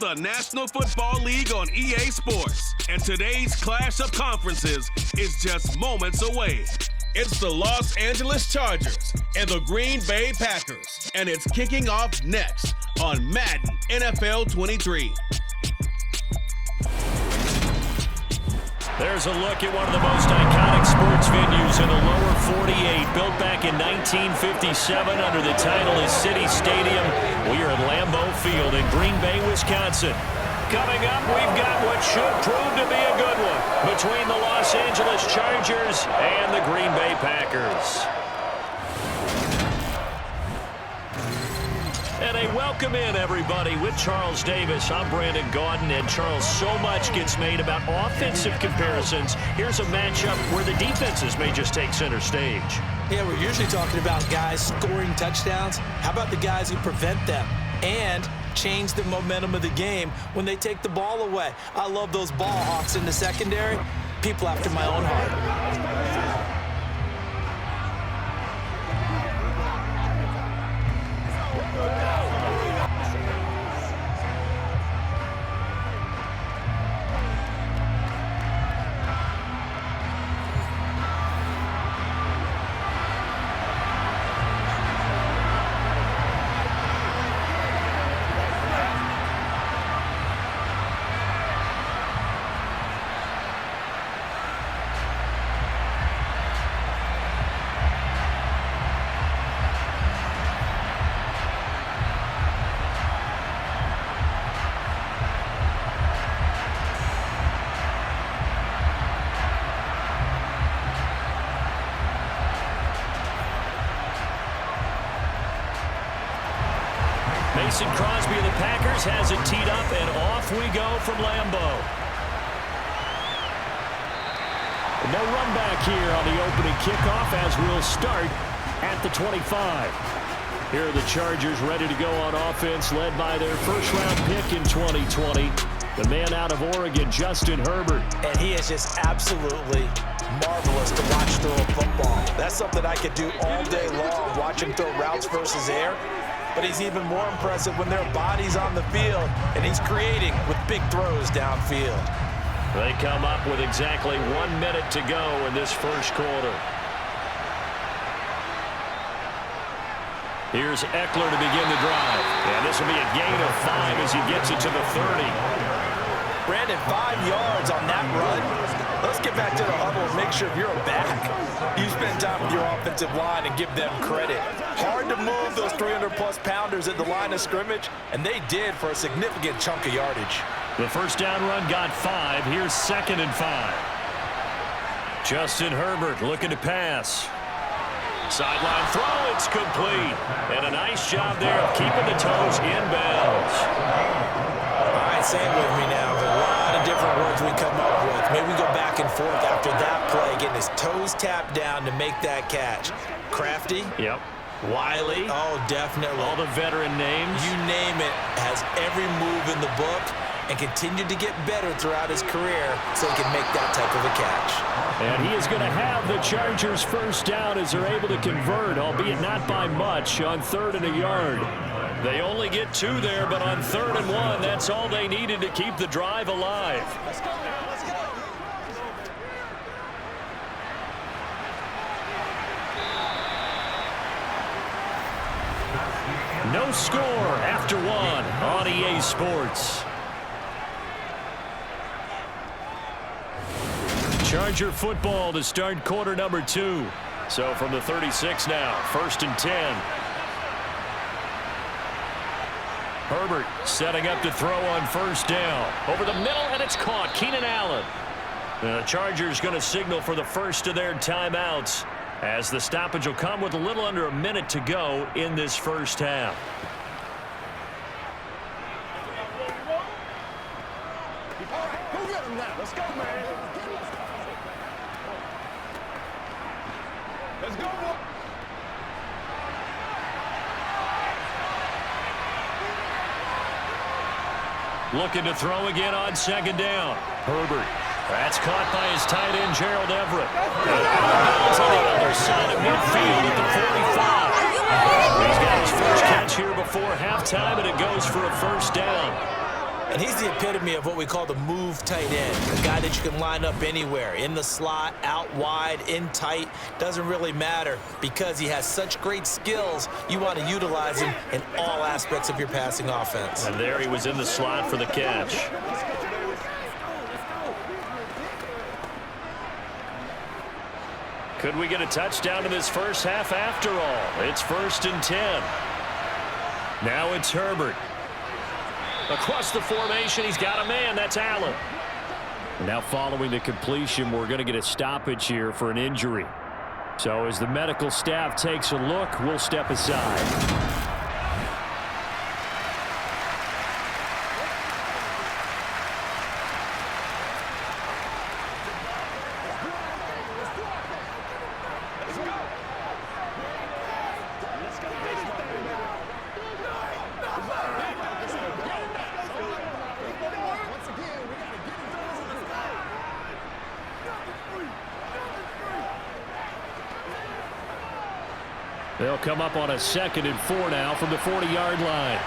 the National Football League on EA Sports, and today's clash of conferences is just moments away. It's the Los Angeles Chargers and the Green Bay Packers, and it's kicking off next on Madden NFL 23. There's a look at one of the most iconic sports venues in the lower 48, built back in 1957 under the title of City Stadium. We are at Lambeau Field in Green Bay, Wisconsin. Coming up, we've got what should prove to be a good one between the Los Angeles Chargers and the Green Bay Packers. And a welcome in, everybody, with Charles Davis. I'm Brandon Gaudin, and Charles, so much gets made about offensive comparisons. Here's a matchup where the defenses may just take center stage. Yeah, we're usually talking about guys scoring touchdowns. How about the guys who prevent them and change the momentum of the game when they take the ball away? I love those ball hawks in the secondary. People after my own heart. Mason Crosby of the Packers has it teed up, and off we go from Lambeau. No run back here on the opening kickoff as we'll start at the 25. Here are the Chargers ready to go on offense, led by their first-round pick in 2020, the man out of Oregon, Justin Herbert. And he is just absolutely marvelous to watch throw a football. That's something I could do all day long, watch him throw routes versus air. But he's even more impressive when their body's on the field, and he's creating with big throws downfield. They come up with exactly 1 minute to go in this first quarter. Here's Eckler to begin the drive. And this will be a gain of 5 as he gets it to the 30. Brandon, 5 yards on that run. Let's get back to the huddle and make sure you're a back. You spend time with your offensive line and give them credit. Hard to move those 300-plus pounders at the line of scrimmage, and they did for a significant chunk of yardage. The first down run got 5. Here's 2nd and 5. Justin Herbert looking to pass. Sideline throw, it's complete. And a nice job there of keeping the toes in bounds. All right, say it with me now. A lot of different words we come up with. Maybe we go back and forth after that play, getting his toes tapped down to make that catch. Crafty. Yep. Wiley. Oh, definitely. All the veteran names. You name it. Has every move in the book and continued to get better throughout his career so he can make that type of a catch. And he is going to have the Chargers first down as they're able to convert, albeit not by much, on 3rd and a yard. They only get 2 there, but on 3rd and 1, that's all they needed to keep the drive alive. Let's go, man. Let's go. No score after 1 on EA Sports. Charger football to start quarter number 2. So from the 36 now, 1st and 10. Herbert setting up to throw on 1st down. Over the middle, and it's caught. Keenan Allen. The Chargers going to signal for the first of their timeouts, as the stoppage will come with a little under a minute to go in this first half. All right, go get him now. Let's go, man. Let's go. Looking to throw again on 2nd down. Herbert. That's caught by his tight end, Gerald Everett. And out of bounds on the other side of midfield at the 45. He's got his first catch here before halftime, and it goes for a 1st down. And he's the epitome of what we call the move tight end, a guy that you can line up anywhere, in the slot, out wide, in tight, doesn't really matter because he has such great skills. You want to utilize him in all aspects of your passing offense. And there he was in the slot for the catch. Could we get a touchdown in this first half after all? It's 1st and 10. Now it's Herbert. Across the formation, he's got a man. That's Allen. Now following the completion, we're going to get a stoppage here for an injury. So as the medical staff takes a look, we'll step aside. They'll come up on a 2nd and 4 now from the 40-yard line.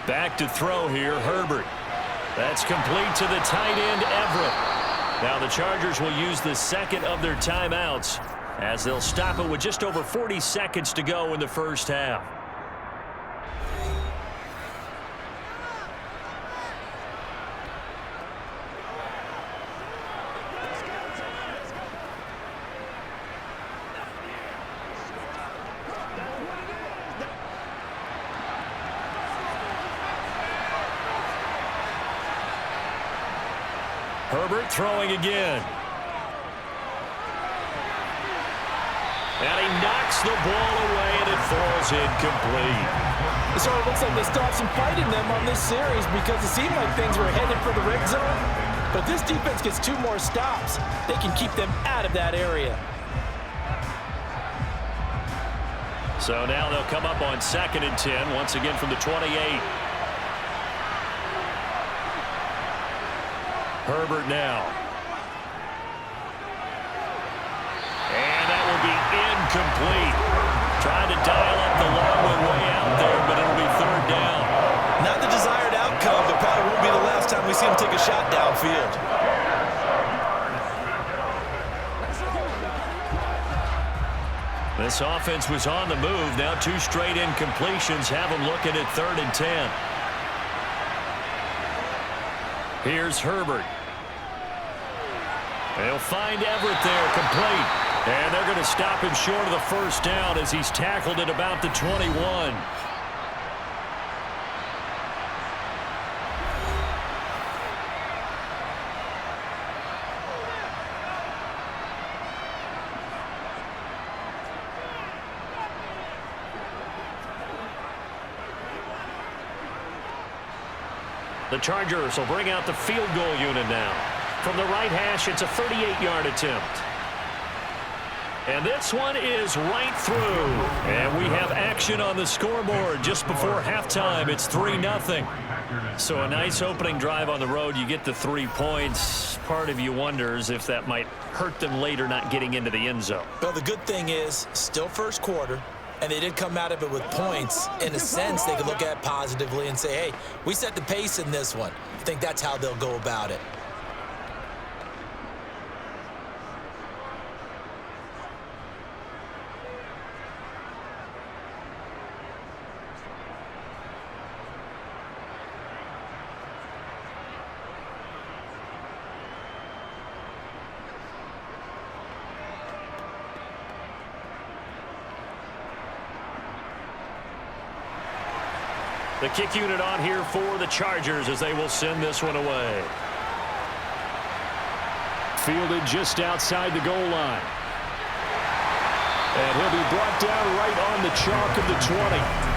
Back to throw here, Herbert. That's complete to the tight end, Everett. Now the Chargers will use the 2nd of their timeouts as they'll stop it with just over 40 seconds to go in the first half. Herbert throwing again. And he knocks the ball away, and it falls incomplete. So it looks like they still have some fight in them on this series because it seemed like things were headed for the red zone. But this defense gets 2 more stops. They can keep them out of that area. So now they'll come up on 2nd and 10, once again from the 28. Herbert now. And that will be incomplete. Trying to dial up the long way out there, but it'll be 3rd down. Not the desired outcome, but probably won't be the last time we see him take a shot downfield. This offense was on the move. Now 2 straight incompletions have them looking at 3rd and 10. Here's Herbert. They'll find Everett there, complete. And they're going to stop him short of the 1st down as he's tackled at about the 21. The Chargers will bring out the field goal unit now. From the right hash, it's a 38-yard attempt. And this one is right through. And we have action on the scoreboard just before halftime. It's 3-0. So a nice opening drive on the road. You get the 3 points. Part of you wonders if that might hurt them later not getting into the end zone. Well, the good thing is, still first quarter, and they did come out of it with points. In a sense, they could look at it positively and say, hey, we set the pace in this one. I think that's how they'll go about it. The kick unit on here for the Chargers as they will send this one away. Fielded just outside the goal line. And he'll be brought down right on the chalk of the 20.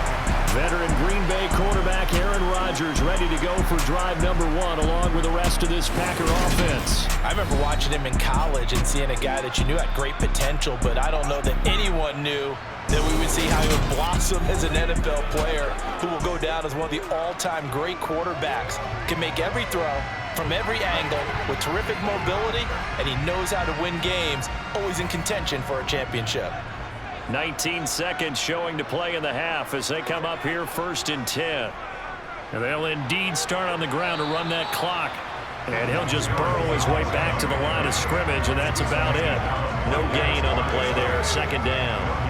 Veteran Green Bay quarterback Aaron Rodgers ready to go for drive number 1 along with the rest of this Packer offense. I remember watching him in college and seeing a guy that you knew had great potential, but I don't know that anyone knew that we would see how he would blossom as an NFL player who will go down as one of the all-time great quarterbacks. Can make every throw from every angle with terrific mobility, and he knows how to win games, always in contention for a championship. 19 seconds showing to play in the half as they come up here 1st and 10. And they'll indeed start on the ground to run that clock. And he'll just burrow his way back to the line of scrimmage, and that's about it. No gain on the play there, second down.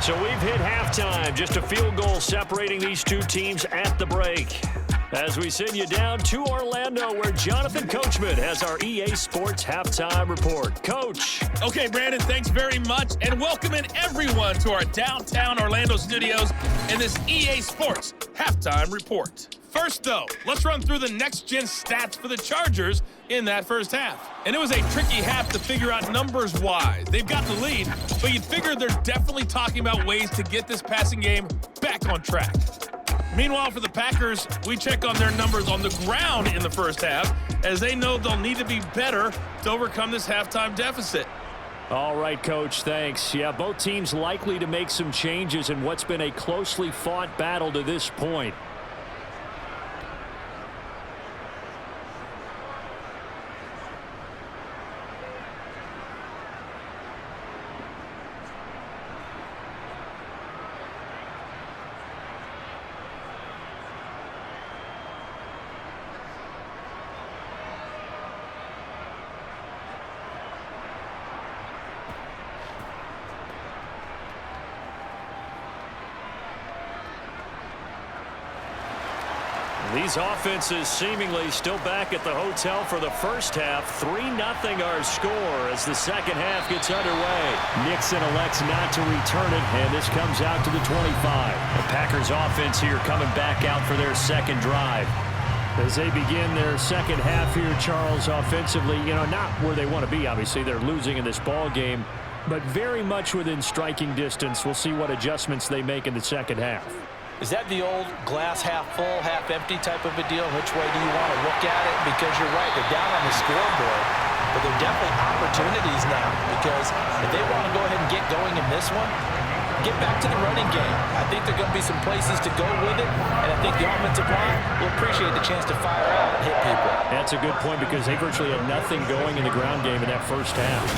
So we've hit halftime, just a field goal separating these two teams at the break. As we send you down to Orlando, where Jonathan Coachman has our EA Sports Halftime Report. Coach. Okay, Brandon, thanks very much, and welcome in everyone to our downtown Orlando studios in this EA Sports Halftime Report. First, though, let's run through the next-gen stats for the Chargers in that first half. And it was a tricky half to figure out numbers-wise. They've got the lead, but you'd figure they're definitely talking about ways to get this passing game back on track. Meanwhile, for the Packers, we check on their numbers on the ground in the first half, as they know they'll need to be better to overcome this halftime deficit. All right, Coach, thanks. Yeah, both teams likely to make some changes in what's been a closely fought battle to this point. These offenses seemingly still back at the hotel for the first half. 3-0 our score as the second half gets underway. Nixon elects not to return it, and this comes out to the 25. The Packers offense here coming back out for their second drive. As they begin their second half here, Charles, offensively, not where they want to be, obviously. They're losing in this ball game, but very much within striking distance. We'll see what adjustments they make in the second half. Is that the old glass half full, half empty type of a deal? Which way do you want to look at it? Because you're right, they're down on the scoreboard, but they're definitely opportunities now, because if they want to go ahead and get going in this one, get back to the running game. I think there are going to be some places to go with it, and I think the offensive line will appreciate the chance to fire out and hit people. That's a good point, because they virtually had nothing going in the ground game in that first half.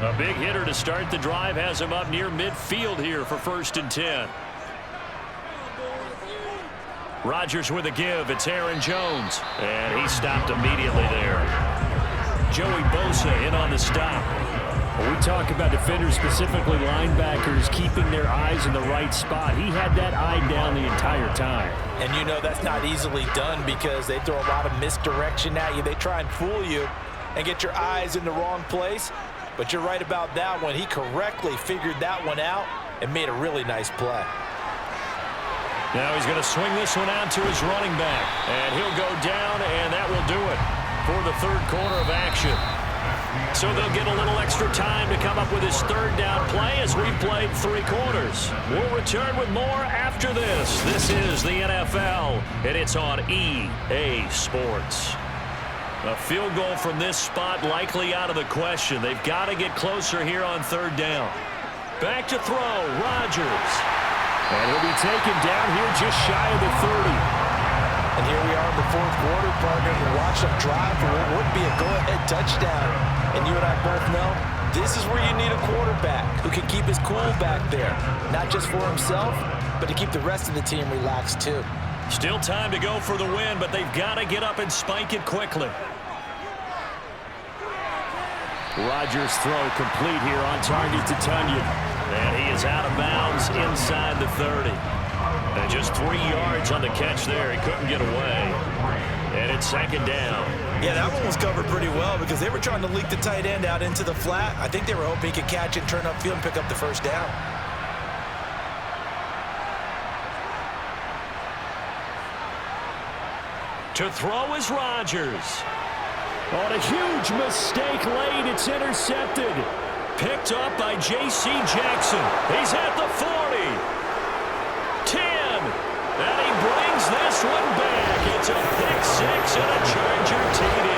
A big hitter to start the drive has him up near midfield here for 1st and 10. Rodgers with a give. It's Aaron Jones. And he stopped immediately there. Joey Bosa in on the stop. When we talk about defenders, specifically linebackers, keeping their eyes in the right spot. He had that eye down the entire time. And that's not easily done, because they throw a lot of misdirection at you. They try and fool you and get your eyes in the wrong place. But you're right about that one. He correctly figured that one out and made a really nice play. Now he's going to swing this one out to his running back. And he'll go down, and that will do it for the third quarter of action. So they'll get a little extra time to come up with his third down play as we've played 3 quarters. We'll return with more after this. This is the NFL, and it's on EA Sports. A field goal from this spot likely out of the question. They've got to get closer here on 3rd down. Back to throw, Rodgers. And he'll be taken down here just shy of the 30. And here we are in the 4th quarter, partner, and watch them drive for what would be a go-ahead touchdown. And you and I both know this is where you need a quarterback who can keep his cool back there. Not just for himself, but to keep the rest of the team relaxed too. Still time to go for the win, but they've got to get up and spike it quickly. Rodgers' throw complete here on target to Tunyon. And he is out of bounds inside the 30. And just 3 yards on the catch there. He couldn't get away. And it's 2nd down. Yeah, that one was covered pretty well, because they were trying to leak the tight end out into the flat. I think they were hoping he could catch it, turn upfield, and pick up the 1st down. To throw is Rodgers. On a huge mistake late, it's intercepted. Picked up by J.C. Jackson. He's at the 40. 10. And he brings this one back. It's a pick 6 and a Charger TD.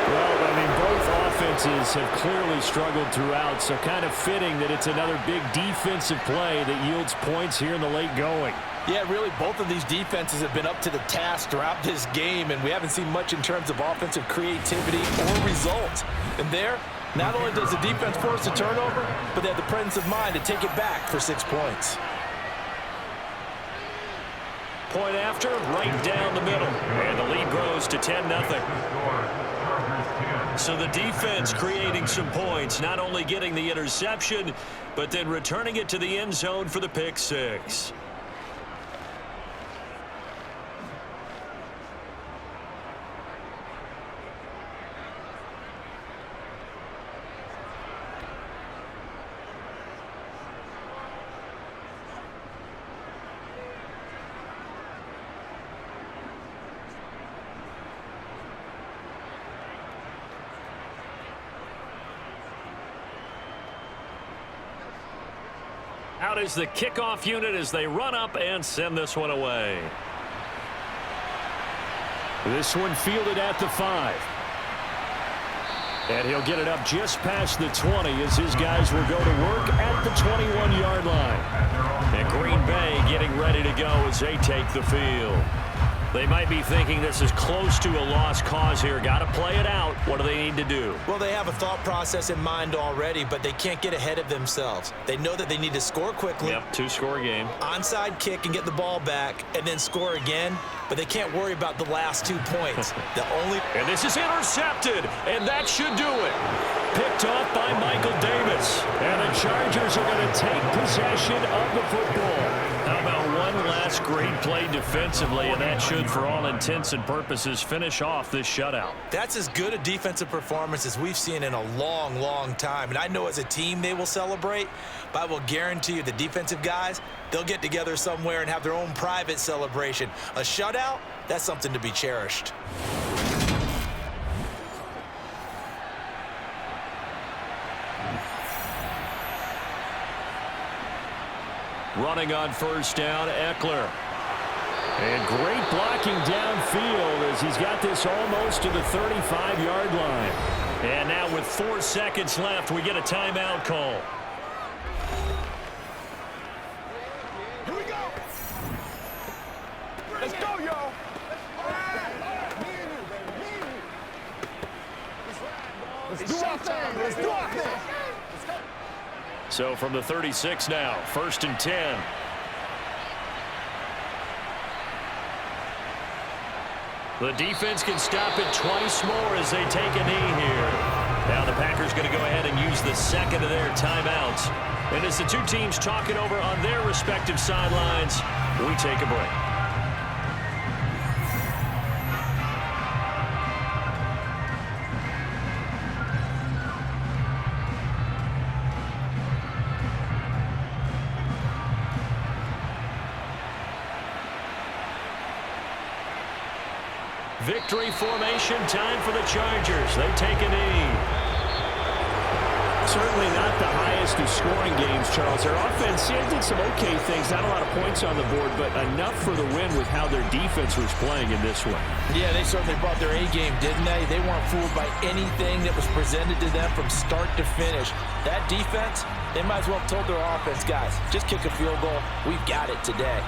Well, both offenses offenses have clearly struggled throughout, so kind of fitting that it's another big defensive play that yields points here in the late going. Yeah, really, both of these defenses have been up to the task throughout this game, and we haven't seen much in terms of offensive creativity or results. And there, not only does the defense force a turnover, but they have the presence of mind to take it back for 6 points. Point after, right down the middle. And the lead grows to 10-0. So the defense creating some points, not only getting the interception, but then returning it to the end zone for the pick six. Out is the kickoff unit as they run up and send this one away. This one fielded at the 5. And he'll get it up just past the 20 as his guys will go to work at the 21-yard line. And Green Bay getting ready to go as they take the field. They might be thinking this is close to a lost cause here. Got to play it out. What do they need to do? Well, they have a thought process in mind already, but they can't get ahead of themselves. They know that they need to score quickly. Yep, 2-score game. Onside kick and get the ball back and then score again, but they can't worry about the last 2 points. And this is intercepted, and that should do it. Picked off by Michael Davis. And the Chargers are going to take possession of the football. How about one last great play defensively, and that should, for all intents and purposes, finish off this shutout. That's as good a defensive performance as we've seen in a long, long time. And I know as a team they will celebrate, but I will guarantee you the defensive guys, they'll get together somewhere and have their own private celebration. A shutout, that's something to be cherished. Running on first down, Eckler. And great blocking downfield as he's got this almost to the 35-yard line. And now with 4 seconds left, we get a timeout call. Here we go. Let's go, yo. Let's do our thing. Let's do our thing. So from the 36 now, 1st and 10. The defense can stop it twice more as they take a knee here. Now the Packers going to go ahead and use the second of their timeouts. And as the two teams talk it over on their respective sidelines, we take a break. Victory formation time for the Chargers. They take a knee. Certainly not the highest of scoring games, Charles. Their offense did some okay things. Not a lot of points on the board, but enough for the win with how their defense was playing in this one. Yeah, they certainly brought their A game, didn't they? They weren't fooled by anything that was presented to them from start to finish. That defense, they might as well have told their offense, guys, just kick a field goal. We've got it today.